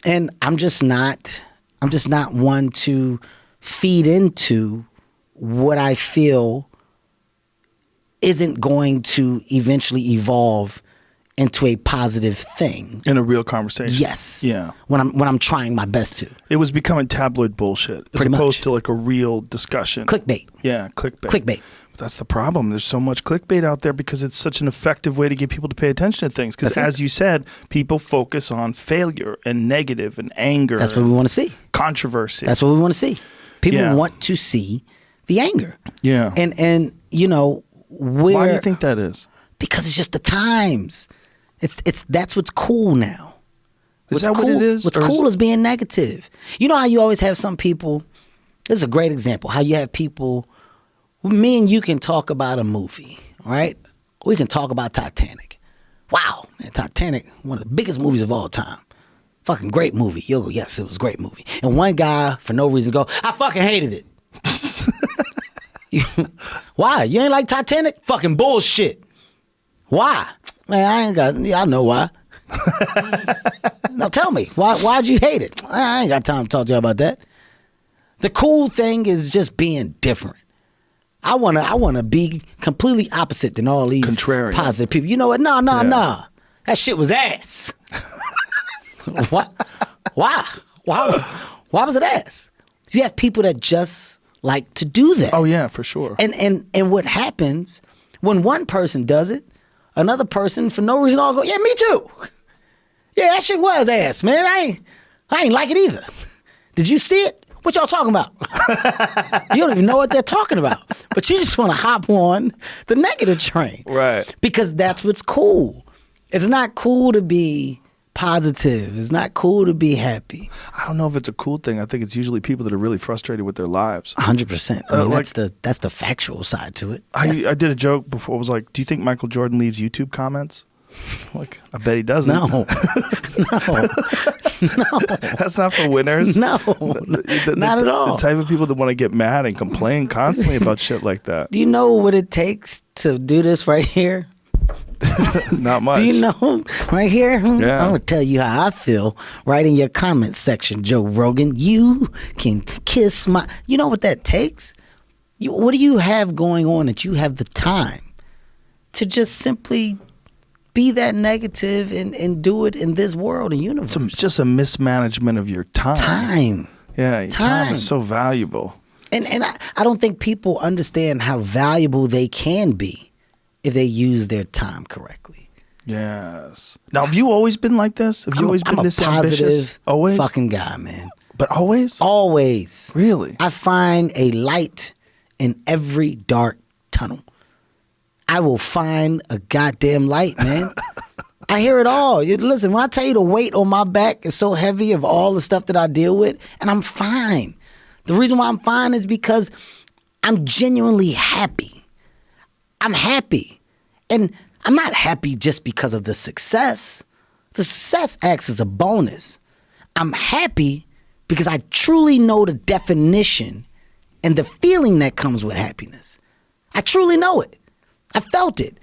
And I'm just not one to feed into what I feel isn't going to eventually evolve into a positive thing. In a real conversation. Yes. Yeah. When I'm trying my best to. It was becoming tabloid bullshit as opposed to like a real discussion. Clickbait. Yeah, clickbait. Clickbait. But that's the problem. There's so much clickbait out there because it's such an effective way to get people to pay attention to things. Because as you said, people focus on failure and negative and anger. That's what we want to see. Controversy. That's what we want to see. People want to see the anger. Yeah. And you know, why do you think that is? Because it's just the times. That's what's cool now. Is that what it is? What's cool is being negative. You know how you always have some people. This is a great example. How you have people. Me and you can talk about a movie, right? We can talk about Titanic. Wow, man, Titanic, one of the biggest movies of all time. Fucking great movie. You'll go, yes, it was a great movie. And one guy, for no reason, go, I fucking hated it. Why? You ain't like Titanic? Fucking bullshit. Why? Man, I know why. Now tell me, why'd you hate it? I ain't got time to talk to you about that. The cool thing is just being different. I wanna be completely opposite than all these contrarian positive people. You know what? Nah. That shit was ass. Why? Why was it ass? You have people that just like to do that. Oh yeah, for sure. And what happens when one person does it, another person for no reason all go, yeah, me too. Yeah, that shit was ass, man. I ain't like it either. Did you see it? What y'all talking about? You don't even know what they're talking about. But you just want to hop on the negative train. Right. Because that's what's cool. It's not cool to be positive. It's not cool to be happy. I don't know if it's a cool thing. I think it's usually people that are really frustrated with their lives. 100%. I mean, that's the factual side to it. I did a joke before. I was like, do you think Michael Jordan leaves YouTube comments? Like, I bet he doesn't. No. That's not for winners. No, not at all. The type of people that want to get mad and complain constantly about shit like that. Do you know what it takes to do this right here? Not much. Do you know right here? Yeah. I'm going to tell you how I feel right in your comment section, Joe Rogan. You can kiss my... You know what that takes? What do you have going on that you have the time to just simply... be that negative and do it in this world and universe. It's just a mismanagement of your time. Yeah, your time is so valuable. And I don't think people understand how valuable they can be if they use their time correctly. Yes. Now, have you always been like this? Have you always been this ambitious? Always? Fucking guy, man. But always? Always. Really? I find a light in every dark tunnel. I will find a goddamn light, man. I hear it all. Listen, when I tell you the weight on my back is so heavy of all the stuff that I deal with, and I'm fine. The reason why I'm fine is because I'm genuinely happy. I'm happy. And I'm not happy just because of the success. The success acts as a bonus. I'm happy because I truly know the definition and the feeling that comes with happiness. I truly know it. I felt it.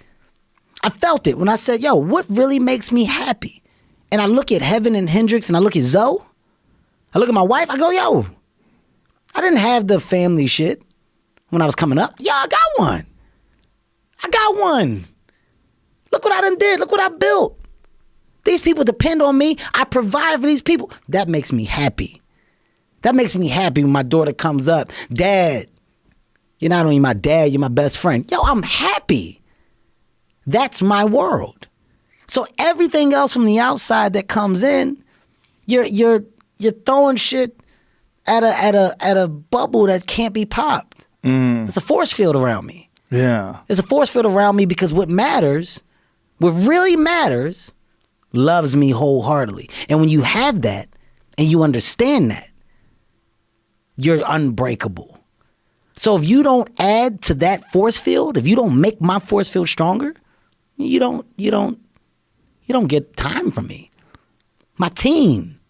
I felt it when I said, yo, what really makes me happy? And I look at Heaven and Hendrix and I look at Zoe. I look at my wife. I go, yo, I didn't have the family shit when I was coming up. Yo, I got one. I got one. Look what I done did. Look what I built. These people depend on me. I provide for these people. That makes me happy. That makes me happy when my daughter comes up. Dad. You're not only my dad, you're my best friend. Yo, I'm happy. That's my world. So everything else from the outside that comes in, you're throwing shit at a bubble that can't be popped. It's a force field around me. Yeah. There's a force field around me because what really matters, loves me wholeheartedly. And when you have that and you understand that, you're unbreakable. So if you don't add to that force field, if you don't make my force field stronger, you don't get time from me. My team,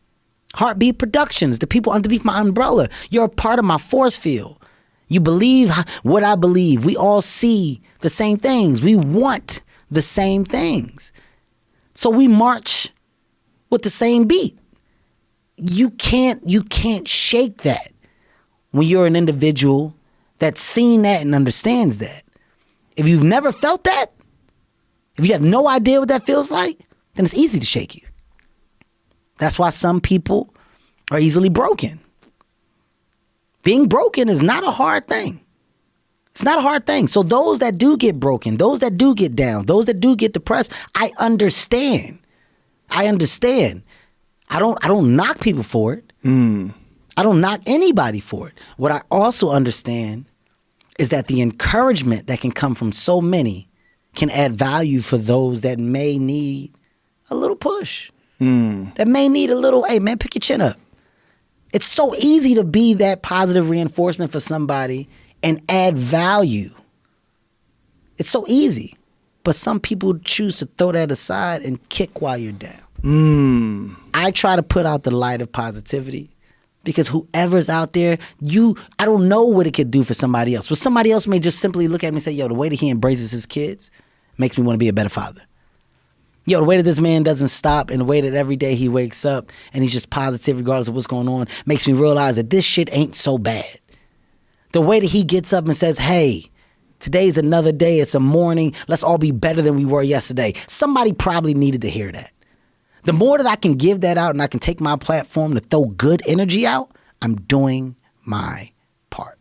Heartbeat Productions, the people underneath my umbrella, you're a part of my force field. You believe what I believe. We all see the same things. We want the same things. So we march with the same beat. you can't shake that when you're an individual that's seen that and understands that. If you've never felt that, if you have no idea what that feels like, then it's easy to shake you. That's why some people are easily broken. Being broken is not a hard thing. It's not a hard thing. So those that do get broken, those that do get down, those that do get depressed, I understand. I don't knock people for it. I don't knock anybody for it. What I also understand is that the encouragement that can come from so many can add value for those that may need a little push. That may need a little, hey man, pick your chin up. It's so easy to be that positive reinforcement for somebody and add value. It's so easy. But some people choose to throw that aside and kick while you're down. I try to put out the light of positivity because whoever's out there, I don't know what it could do for somebody else. But somebody else may just simply look at me and say, yo, the way that he embraces his kids makes me want to be a better father. Yo, the way that this man doesn't stop and the way that every day he wakes up and he's just positive regardless of what's going on makes me realize that this shit ain't so bad. The way that he gets up and says, hey, today's another day. It's a morning. Let's all be better than we were yesterday. Somebody probably needed to hear that. The more that I can give that out and I can take my platform to throw good energy out, I'm doing my part.